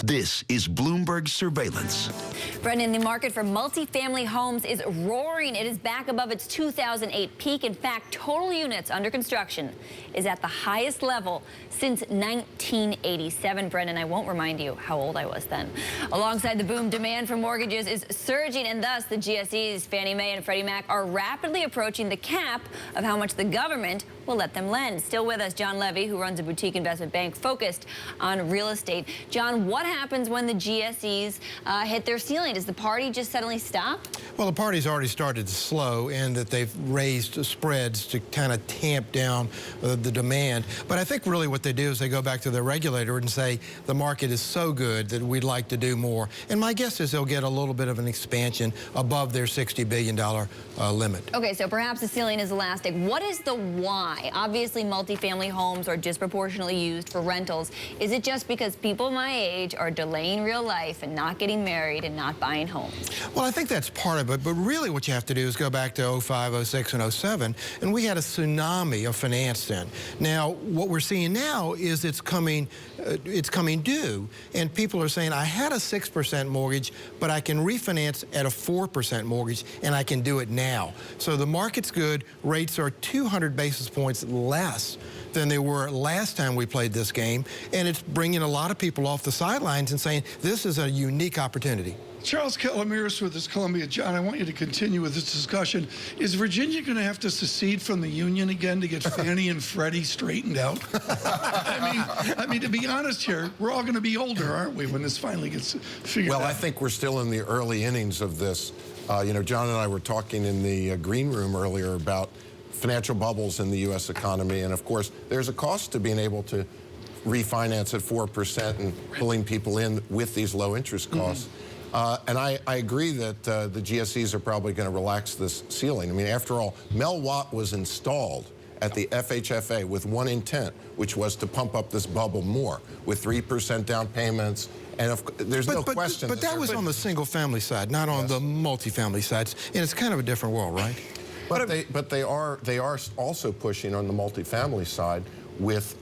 This is Bloomberg Surveillance. Brendan, the market for multifamily homes is roaring. It is back above its 2008 peak. In fact, total units under construction is at the highest level since 1987. Brendan, I won't remind you how old I was then. Alongside the boom, demand for mortgages is surging, and thus the GSEs, Fannie Mae and Freddie Mac, are rapidly approaching the cap of how much the government will let them lend. Still with us, John Levy, who runs a boutique investment bank focused on real estate. John, what happens when the GSEs hit their ceiling? Does the party just suddenly stop? Well, the party's already started to slow in that they've raised spreads to kind of tamp down the demand. But I think really what they do is they go back to their regulator and say the market is so good that we'd like to do more. And my guess is they'll get a little bit of an expansion above their $60 billion limit. Okay, so perhaps the ceiling is elastic. What is the why? Obviously, multifamily homes are disproportionately used for rentals. Is it just because people my age are delaying real life and not getting married and not buying homes? Well, I think that's part of it, but really what you have to do is go back to 05, 06, and 07, and we had a tsunami of finance then. Now, what we're seeing now is it's coming due, and people are saying, I had a 6% mortgage, but I can refinance at a 4% mortgage, and I can do it now. So the market's good. Rates are 200 basis points less than they were last time we played this game, and it's bringing a lot of people off the sidelines and saying, this is a unique opportunity. Charles Calamiris with us, Columbia. John, I want you to continue with this discussion. Is Virginia going to have to secede from the union again to get Fannie and Freddie straightened out? I mean, to be honest here, we're all going to be older, aren't we, when this finally gets figured out? Well, I think we're still in the early innings of this. You know, John and I were talking in the green room earlier about financial bubbles in the U.S. economy, and of course, there's a cost to being able to refinance at 4% and pulling people in with these low interest costs. And I agree that the GSEs are probably going to relax this ceiling. I mean, after all, Mel Watt was installed at the FHFA with one intent, which was to pump up this bubble more with 3% down payments. And there's no question. But that was on the single-family side, not on the multifamily sides. And it's kind of a different world, right? But they are also pushing on the multifamily side with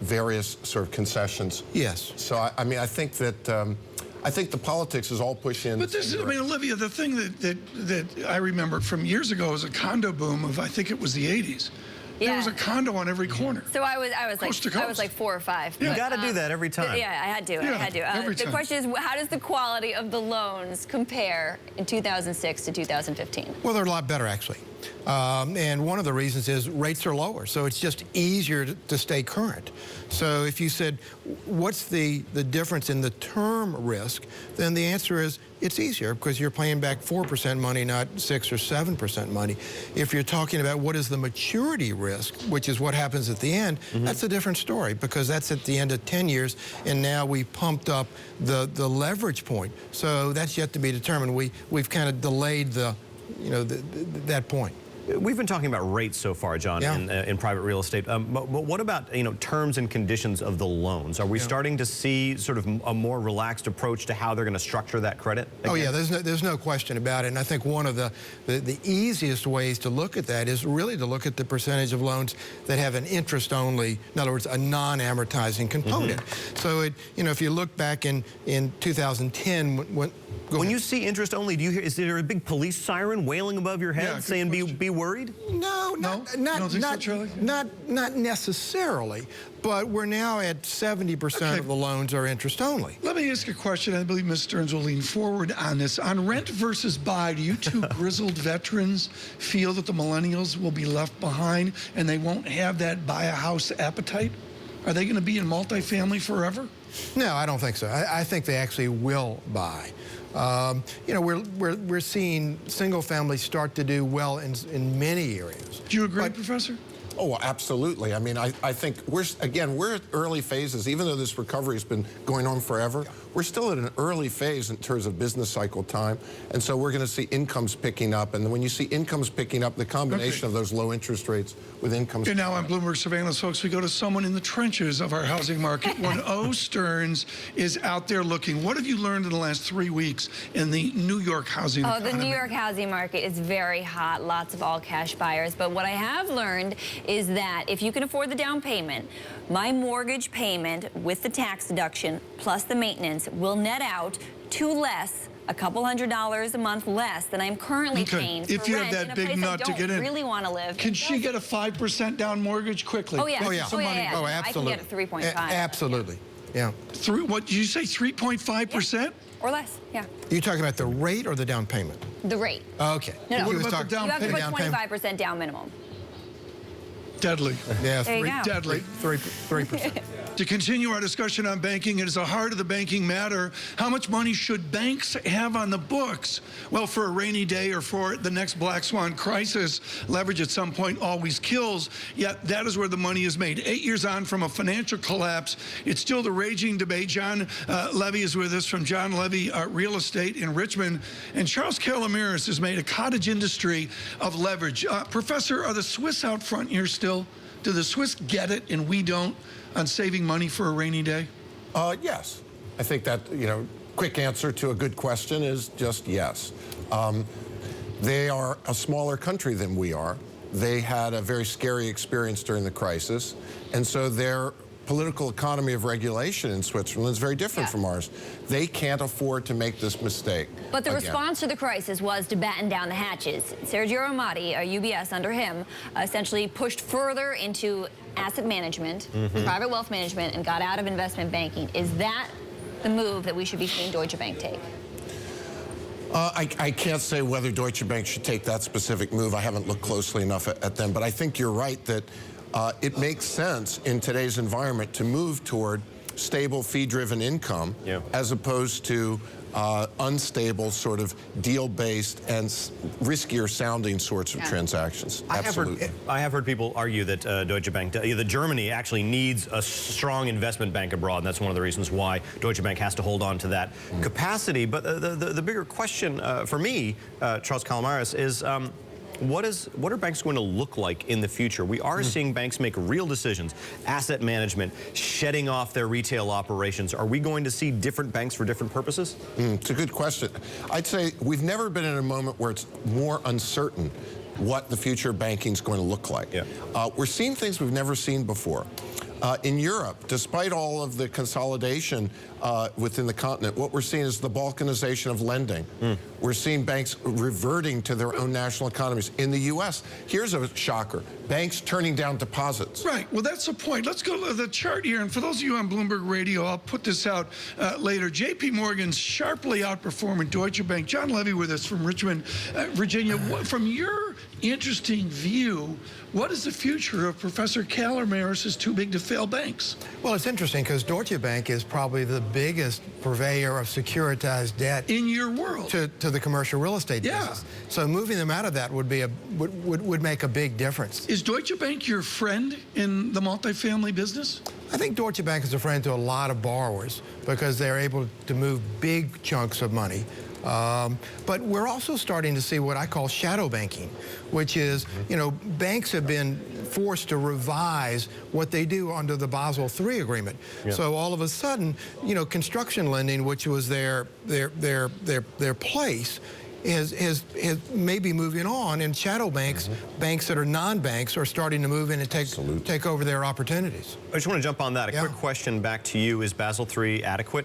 various sort of concessions. Yes. So I mean, I think that. I think the politics is all pushing. But this is, I mean, Olivia, the thing that I remember from years ago was a condo boom of, I think it was the 80s. Yeah. There was a condo on every corner. So I was like 4 or 5. You got to do that every time. Yeah, I had to. Every time. The question is, how does the quality of the loans compare in 2006 to 2015? Well, they're a lot better, actually. And one of the reasons is rates are lower, so it's just easier to stay current. So if you said, what's the difference in the term risk, then the answer is it's easier because you're paying back 4% money, not 6 or 7% money. If you're talking about what is the maturity risk, which is what happens at the end, that's a different story because that's at the end of 10 years, and now we pumped up the leverage point. So that's yet to be determined. We've kind of delayed that point. We've been talking about rates so far, John, in private real estate. But what about terms and conditions of the loans? Are we starting to see sort of a more relaxed approach to how they're going to structure that credit again? Oh yeah, there's no question about it. And I think one of the easiest ways to look at that is really to look at the percentage of loans that have an interest-only, in other words, a non-amortizing component. So if you look back in 2010 when you see interest only, do you hear? Is there a big police siren wailing above your head saying be worried? No, not necessarily. But we're now at 70% of the loans are interest only. Let me ask a question. I believe Ms. Stearns will lean forward on this. On rent versus buy, do you two grizzled veterans feel that the millennials will be left behind and they won't have that buy a house appetite? Are they going to be in multifamily forever? No, I don't think so. I think they actually will buy. We're seeing single families start to do well in many areas. Do you agree, Professor? Oh, absolutely. I mean, I think we're at early phases. Even though this recovery has been going on forever, we're still at an early phase in terms of business cycle time. And so we're going to see incomes picking up. And when you see incomes picking up, the combination of those low interest rates with incomes. And now on Bloomberg Surveillance, folks, we go to someone in the trenches of our housing market. When O. Stearns is out there looking, what have you learned in the last 3 weeks in the New York housing economy? The New York housing market is very hot, lots of all-cash buyers. But what I have learned is that if you can afford the down payment, my mortgage payment with the tax deduction plus the maintenance will net out to less, a couple $100s a month less than I'm currently paying for if you rent have that big nut to get in. Really want to live. Can she get a 5% down mortgage quickly? Oh yeah. Oh yeah. Oh yeah. Oh, absolutely. I can get a 3.5. Absolutely. Yeah. What did you say? 3.5%? Yeah. Or less. Yeah. You talking about the rate or the down payment? The rate. Okay. No, no. What about the down You have to payment? put 25% down minimum. Deadly. Yeah. There you go. Deadly. 3%. To continue our discussion on banking, it is the heart of the banking matter. How much money should banks have on the books? Well, for a rainy day or for the next black swan crisis, leverage at some point always kills, yet that is where the money is made. 8 years on from a financial collapse, it's still the raging debate. John Levy is with us from John Levy Real Estate in Richmond, and Charles Calomiris has made a cottage industry of leverage. Professor, are the Swiss out front here still? Do the Swiss get it and we don't on saving money for a rainy day? Yes. I think that, quick answer to a good question is just yes. They are a smaller country than we are. They had a very scary experience during the crisis, and so their political economy of regulation in Switzerland is very different from ours. They can't afford to make this mistake. But the response to the crisis was to batten down the hatches. Sergio Romati, UBS under him, essentially pushed further into asset management, private wealth management, and got out of investment banking. Is that the move that we should be seeing Deutsche Bank take? I can't say whether Deutsche Bank should take that specific move. I haven't looked closely enough at them, but I think you're right that it makes sense in today's environment to move toward stable fee-driven income as opposed to unstable sort of deal-based and riskier sounding sorts of transactions. Absolutely. I have heard people argue that Deutsche Bank, that Germany actually needs a strong investment bank abroad, and that's one of the reasons why Deutsche Bank has to hold on to that capacity. But the bigger question for me, Charles Calomiris, is what are banks going to look like in the future? We are seeing banks make real decisions, asset management, shedding off their retail operations. Are we going to see different banks for different purposes? It's a good question. I'd say we've never been in a moment where it's more uncertain what the future of banking is going to look like. We're seeing things we've never seen before. In Europe, despite all of the consolidation within the continent, what we're seeing is the balkanization of lending. We're seeing banks reverting to their own national economies. In the U.S., here's a shocker. Banks turning down deposits. Right. Well, that's the point. Let's go to the chart here. And for those of you on Bloomberg Radio, I'll put this out later. J.P. Morgan's sharply outperforming Deutsche Bank. John Levy with us from Richmond, Virginia. From your interesting view, what is the future of Professor Calomiris' too big to fail banks? Well, it's interesting because Deutsche Bank is probably the biggest purveyor of securitized debt in your world to the commercial real estate business. So moving them out of that would be would make a big difference. Is Deutsche Bank your friend in the multifamily business? I think Deutsche Bank is a friend to a lot of borrowers because they're able to move big chunks of money. But we're also starting to see what I call shadow banking, which is, banks have been forced to revise what they do under the Basel III agreement. So all of a sudden, construction lending, which was their place, is maybe moving on, and shadow banks, banks that are non-banks, are starting to move in and take over their opportunities. I just want to jump on that. A quick question back to you. Is Basel III adequate?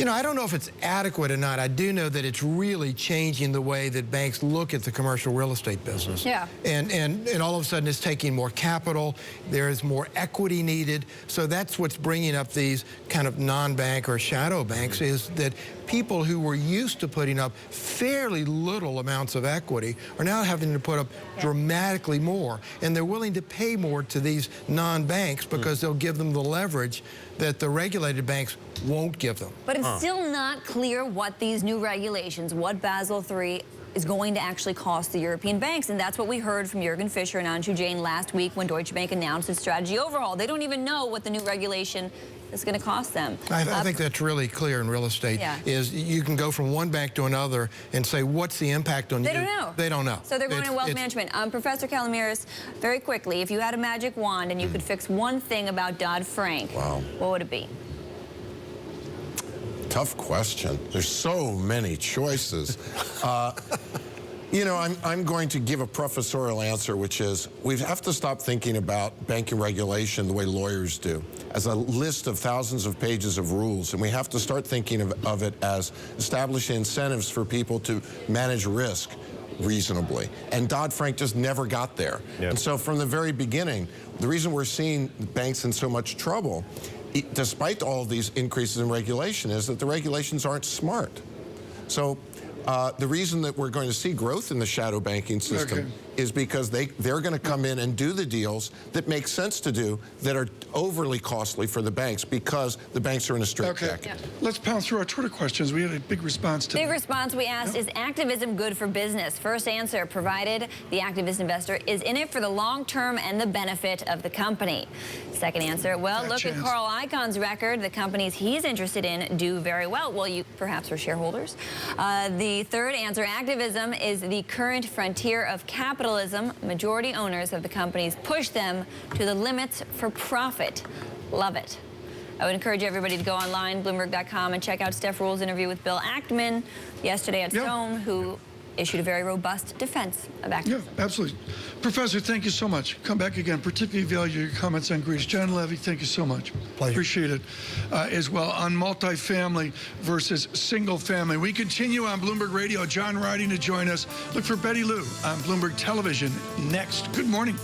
I don't know if it's adequate or not. I do know that it's really changing the way that banks look at the commercial real estate business. And all of a sudden it's taking more capital. There is more equity needed. So that's what's bringing up these kind of non-bank or shadow banks, is that people who were used to putting up fairly little amounts of equity are now having to put up dramatically more. And they're willing to pay more to these non-banks because they'll give them the leverage that the regulated banks won't give them. But it's still not clear what these new regulations, what Basel III is going to actually cost the European banks. And that's what we heard from Jürgen Fischer and Anshu Jain last week when Deutsche Bank announced its strategy overhaul. They don't even know what the new regulation is going to cost them. I think that's really clear in real estate, is you can go from one bank to another and say, what's the impact on you? They don't know. They don't know. So they're going to wealth management. Professor Calomiris, very quickly, if you had a magic wand and you could fix one thing about Dodd-Frank, what would it be? Tough question. There's so many choices. You know, I'm going to give a professorial answer, which is we have to stop thinking about banking regulation the way lawyers do, as a list of thousands of pages of rules, and we have to start thinking of it as establishing incentives for people to manage risk reasonably. And Dodd-Frank just never got there. Yep. And so from the very beginning, the reason we're seeing banks in so much trouble, despite all of these increases in regulation, is that the regulations aren't smart. So the reason that we're going to see growth in the shadow banking system is because they're going to come in and do the deals that make sense to do that are overly costly for the banks because the banks are in a straitjacket. Okay. Let's pound through our Twitter questions. We had a big response to Big response we asked, is activism good for business? First answer, provided the activist investor is in it for the long term and the benefit of the company. Second answer, well, look at Carl Icahn's record. The companies he's interested in do very well. Well, you perhaps are shareholders. The third answer, activism is the current frontier of capitalism. Majority owners of the companies push them to the limits for profit. Love it. I would encourage everybody to go online, Bloomberg.com, and check out Steph Rule's interview with Bill Ackman yesterday at Stone, who issued a very robust defense of activism. Yeah, absolutely. Professor, thank you so much. Come back again. Particularly value your comments on Greece. John Levy, thank you so much. Pleasure. Appreciate it as well. On multifamily versus single family. We continue on Bloomberg Radio. John riding to join us. Look for Betty Lou on Bloomberg Television next. Good morning.